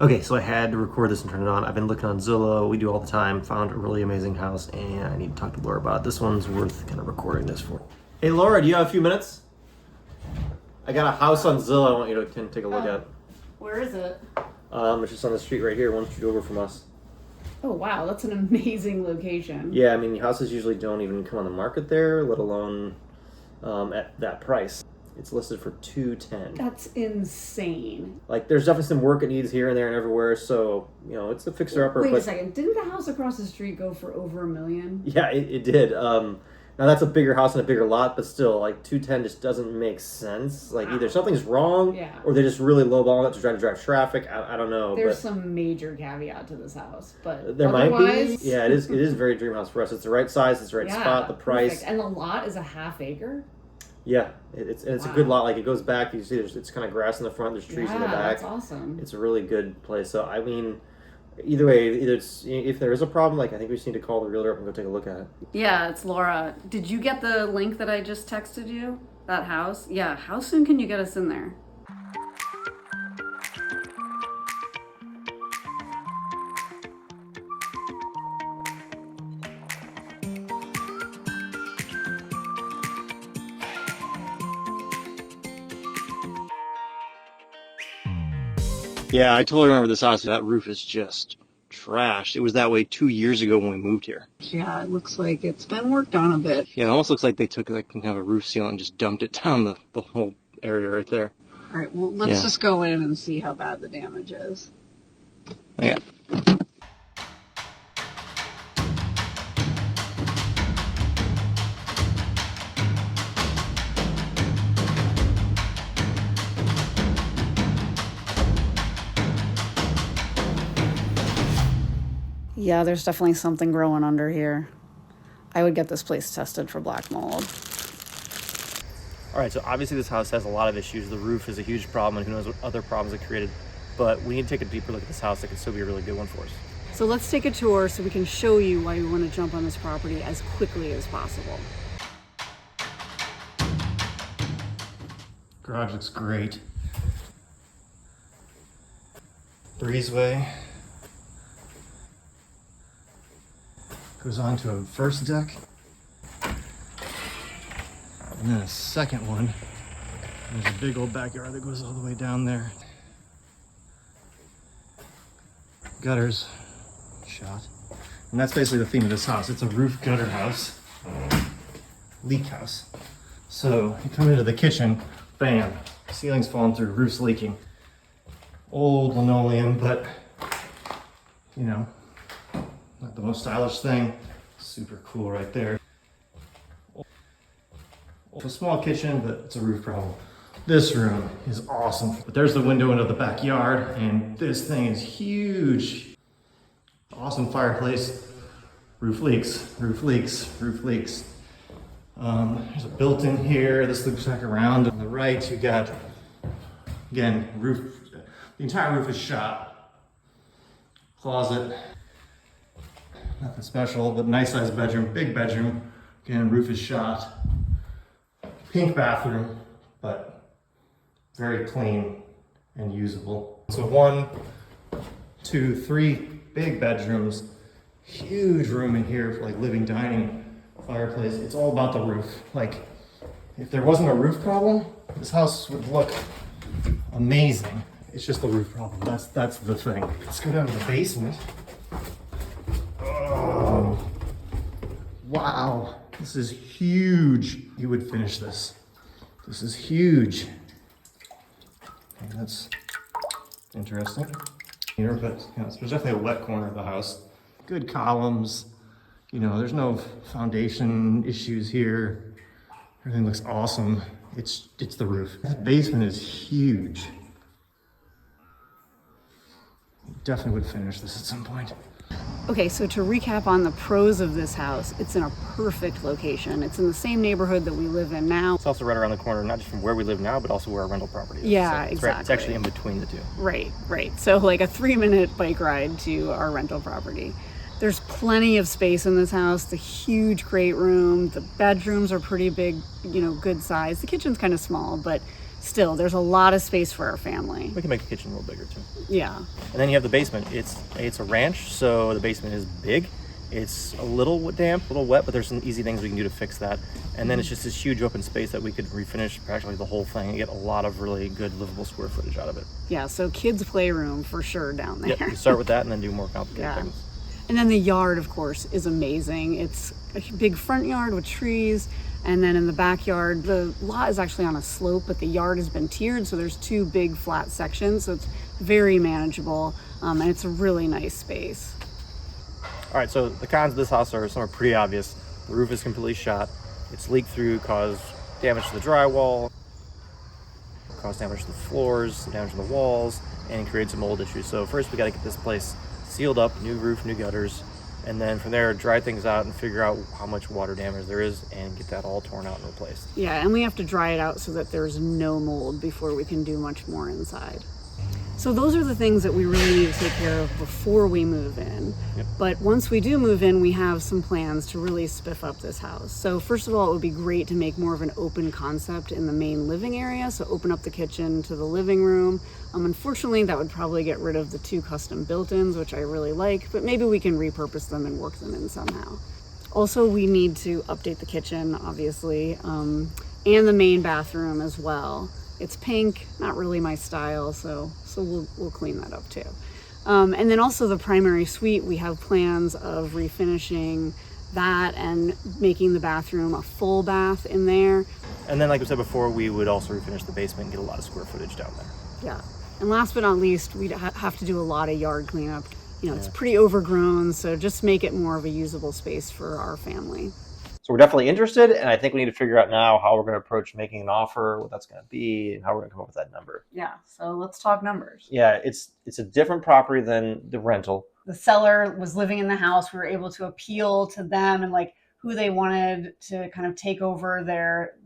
Okay, so I had to record this and turn it on. I've been looking on Zillow. We do all the time. Found a really amazing house, and I need to talk to Laura about it. This one's worth kind of recording this for. Hey, Laura, do you have a few minutes? I got a house on Zillow I want you to take a look at. Where is it? It's just on the street right here, one street over from us. Oh, wow, that's an amazing location. Yeah, I mean, houses usually don't even come on the market there, let alone at that price. It's listed for $210. That's insane. Like, there's definitely some work it needs here and there and everywhere, so, you know, it's a fixer-upper. Wait a second, didn't the house across the street go for over $1 million? Yeah, it did. Now, that's a bigger house and a bigger lot, but still, like, 210 just doesn't make sense. Like, either something's wrong, or they're just really lowballing it to try to drive traffic. I don't know. There's some major caveat to this house, but there might be. Yeah, it is very dream house for us. It's the right size, it's the right spot, the price. Perfect. And the lot is a half acre? Yeah, it's a good lot. Like, it goes back, you see it's kind of grass in the front, there's trees in the back. That's awesome. It's a really good place. So, I mean, either way, if there is a problem, like, I think we just need to call the realtor up and go take a look at it. Yeah, it's Laura. Did you get the link that I just texted you? That house? Yeah, how soon can you get us in there? Yeah, I totally remember this house. That roof is just trashed. It was that way 2 years ago when we moved here. Yeah, it looks like it's been worked on a bit. Yeah, it almost looks like they took like kind of a roof seal and just dumped it down the whole area right there. All right, well, let's just go in and see how bad the damage is. Yeah. Yeah, there's definitely something growing under here. I would get this place tested for black mold. All right, so obviously this house has a lot of issues. The roof is a huge problem, and who knows what other problems it created. But we need to take a deeper look at this house that could still be a really good one for us. So let's take a tour so we can show you why we want to jump on this property as quickly as possible. Garage looks great. Breezeway. Goes on to a first deck. And then a second one. There's a big old backyard that goes all the way down there. Gutters shot. And that's basically the theme of this house. It's a roof gutter house. Leak house. So you come into the kitchen, bam, ceiling's falling through, roof's leaking. Old linoleum, but you know, not the most stylish thing. Super cool right there. It's a small kitchen, but it's a roof problem. This room is awesome. But there's the window into the backyard, and this thing is huge. Awesome fireplace. Roof leaks, roof leaks, roof leaks. There's a built-in here. This looks like around. On the right, you got, again, roof. The entire roof is shot. Closet. Nothing special, but nice sized bedroom, big bedroom. Again, roof is shot. Pink bathroom, but very clean and usable. So 1, 2, 3 big bedrooms. Huge room in here for like living, dining, fireplace. It's all about the roof. Like, if there wasn't a roof problem, this house would look amazing. It's just the roof problem. That's the thing. Let's go down to the basement. Oh, wow. This is huge. You would finish this. This is huge. Okay, that's interesting. Here, but you know, there's definitely a wet corner of the house. Good columns. You know, there's no foundation issues here. Everything looks awesome. It's the roof. This basement is huge. Definitely would finish this at some point. Okay, so to recap on the pros of this house, it's in a perfect location. It's in the same neighborhood that we live in now. It's also right around the corner, not just from where we live now, but also where our rental property is. Yeah, so exactly. It's actually in between the two. Right. So like a 3-minute bike ride to our rental property. There's plenty of space in this house, the huge great room, the bedrooms are pretty big, you know, good size. The kitchen's kind of small, but still, there's a lot of space for our family. We can make the kitchen a little bigger too. Yeah. And then you have the basement. It's a ranch, so the basement is big. It's a little damp, a little wet, but there's some easy things we can do to fix that. And then it's just this huge open space that we could refinish practically the whole thing and get a lot of really good livable square footage out of it. Yeah, so kids' playroom for sure down there. Yeah, you start with that and then do more complicated things. And then the yard, of course, is amazing. It's a big front yard with trees. And then in the backyard, the lot is actually on a slope, but the yard has been tiered. So there's 2 big flat sections. So it's very manageable. And it's a really nice space. All right, so the cons of this house are some are pretty obvious. The roof is completely shot. It's leaked through, caused damage to the drywall, caused damage to the floors, damage to the walls, and created some mold issues. So first we got to get this place sealed up, new roof, new gutters, and then from there dry things out and figure out how much water damage there is and get that all torn out and replaced. Yeah, and we have to dry it out so that there's no mold before we can do much more inside. So those are the things that we really need to take care of before we move in. Yep. But once we do move in, we have some plans to really spiff up this house. So first of all, it would be great to make more of an open concept in the main living area. So open up the kitchen to the living room. Unfortunately, that would probably get rid of the 2 custom built-ins, which I really like, but maybe we can repurpose them and work them in somehow. Also, we need to update the kitchen, obviously, and the main bathroom as well. It's pink, not really my style, so we'll clean that up too. And then also the primary suite, we have plans of refinishing that and making the bathroom a full bath in there. And then, like we said before, we would also refinish the basement and get a lot of square footage down there. Yeah. And last but not least, we'd have to do a lot of yard cleanup. You know, it's pretty overgrown, so just make it more of a usable space for our family. So we're definitely interested, and I think we need to figure out now how we're going to approach making an offer, what that's going to be, and how we're going to come up with that number. Yeah, so let's talk numbers. Yeah, it's a different property than the rental. The seller was living in the house. We were able to appeal to them and like who they wanted to kind of take over their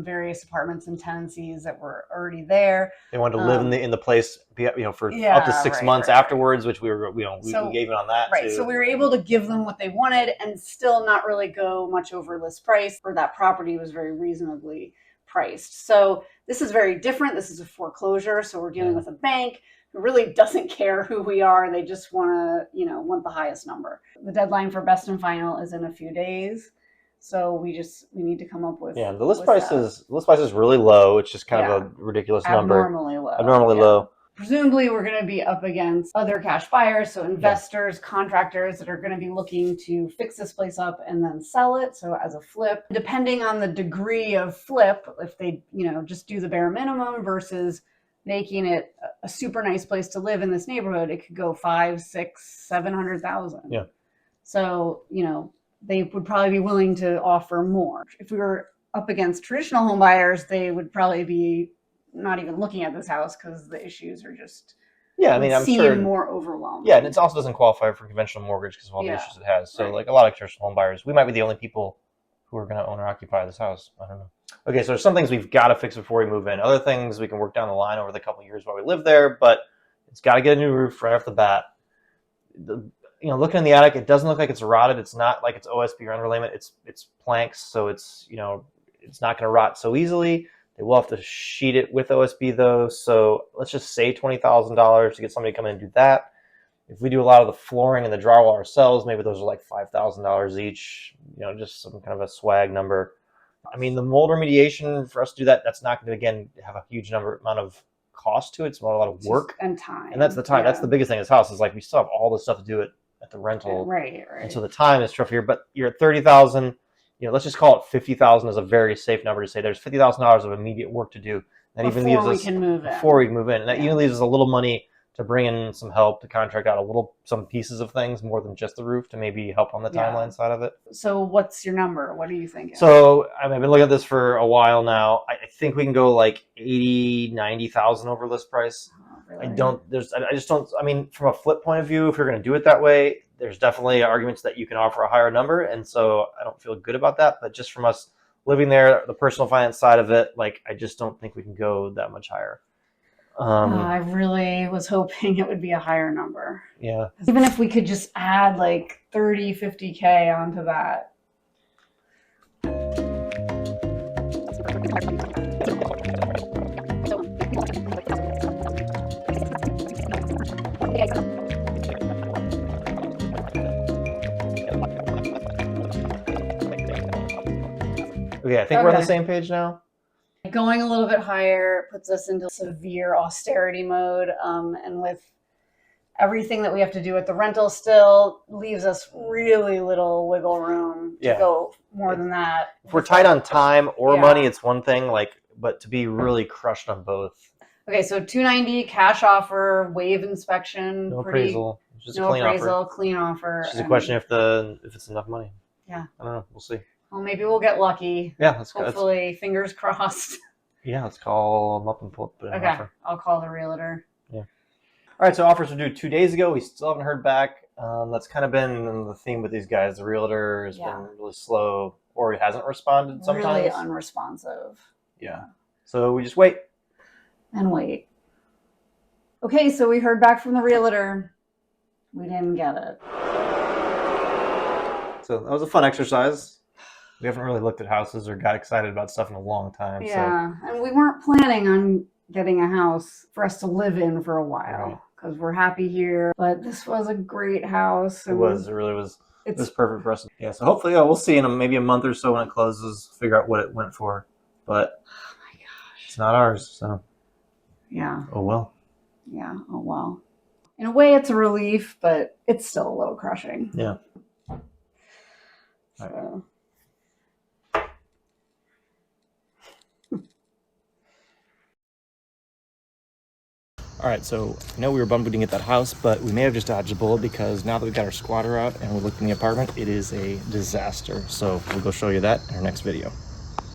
various apartments and tenancies that were already there. They wanted to live in the place, for up to 6 months afterwards, which we gave it on that. Right. Too. So we were able to give them what they wanted and still not really go much over list price, or that property was very reasonably priced. So this is very different. This is a foreclosure. So we're dealing with a bank who really doesn't care who we are. They just want the highest number. The deadline for best and final is in a few days. So we need to come up with. Yeah, the list price is really low. It's just kind of a ridiculous number. Abnormally low. Presumably we're going to be up against other cash buyers, so investors, contractors that are going to be looking to fix this place up and then sell it. So as a flip, depending on the degree of flip, if they, just do the bare minimum versus making it a super nice place to live in this neighborhood, it could go 500,000, 600,000, 700,000. Yeah. So, they would probably be willing to offer more. If we were up against traditional home buyers, they would probably be not even looking at this house because the issues are just I'm sure more overwhelming. Yeah, and it also doesn't qualify for conventional mortgage because of all the issues it has. So like a lot of traditional home buyers, we might be the only people who are going to own or occupy this house. I don't know. Okay, so there's some things we've got to fix before we move in. Other things we can work down the line over the couple of years while we live there, but it's got to get a new roof right off the bat. Looking in the attic, it doesn't look like it's rotted. It's not like it's OSB or underlayment. It's planks, so it's it's not going to rot so easily. They will have to sheet it with OSB though. So let's just say $20,000 to get somebody to come in and do that. If we do a lot of the flooring and the drywall ourselves, maybe those are like $5,000 each. Just some kind of a swag number. I mean, the mold remediation for us to do that, that's not going to again have a huge amount of cost to it. It's not a lot of work and time. And that's the time. Yeah. That's the biggest thing in this house is like we still have all this stuff to do it at the rental. Right. And so the time is tough here, but you're at 30,000, let's just call it 50,000 as a very safe number to say there's $50,000 of immediate work to do. That even leaves us before we can move in. And that even leaves us a little money to bring in some help to contract out some pieces of things more than just the roof to maybe help on the timeline side of it. So what's your number? What are you thinking? So I've been looking at this for a while now. I think we can go like 80, 90,000 over list price. Really? I mean, from a flip point of view, if you're going to do it that way, there's definitely arguments that you can offer a higher number. And so I don't feel good about that. But just from us living there, the personal finance side of it, I just don't think we can go that much higher. I really was hoping it would be a higher number. Yeah. Even if we could just add like 30, 50K onto that. Okay, I think we're on the same page now. Going a little bit higher puts us into severe austerity mode, and with everything that we have to do with the rental still leaves us really little wiggle room to go more than that. If we're tight on time or money, it's one thing, but to be really crushed on both. Okay, so $290 cash offer, waive inspection, no appraisal, just no a clean appraisal, offer. clean offer. It's just a question if it's enough money. Yeah, I don't know. We'll see. Well, maybe we'll get lucky. Yeah, hopefully, fingers crossed. Yeah, let's call them up and put an offer. I'll call the realtor. Yeah. All right, so offers were due 2 days ago. We still haven't heard back. That's kind of been the theme with these guys. The realtor has been really slow, or he hasn't responded sometimes. Really unresponsive. Yeah. So we just wait. And wait. Okay, so we heard back from the realtor. We didn't get it. So that was a fun exercise. We haven't really looked at houses or got excited about stuff in a long time. Yeah, and we weren't planning on getting a house for us to live in for a while because we're happy here. But this was a great house. It really was. It was perfect for us. Yeah, so hopefully we'll see in maybe a month or so when it closes, figure out what it went for. But oh my gosh, it's not ours, so yeah. Oh well. Yeah, oh well. In a way, it's a relief, but it's still a little crushing. Yeah. So. All right, so I know we were bummed we didn't get that house, but we may have just dodged a bullet because now that we've got our squatter out and we're looking at the apartment, it is a disaster. So we'll go show you that in our next video.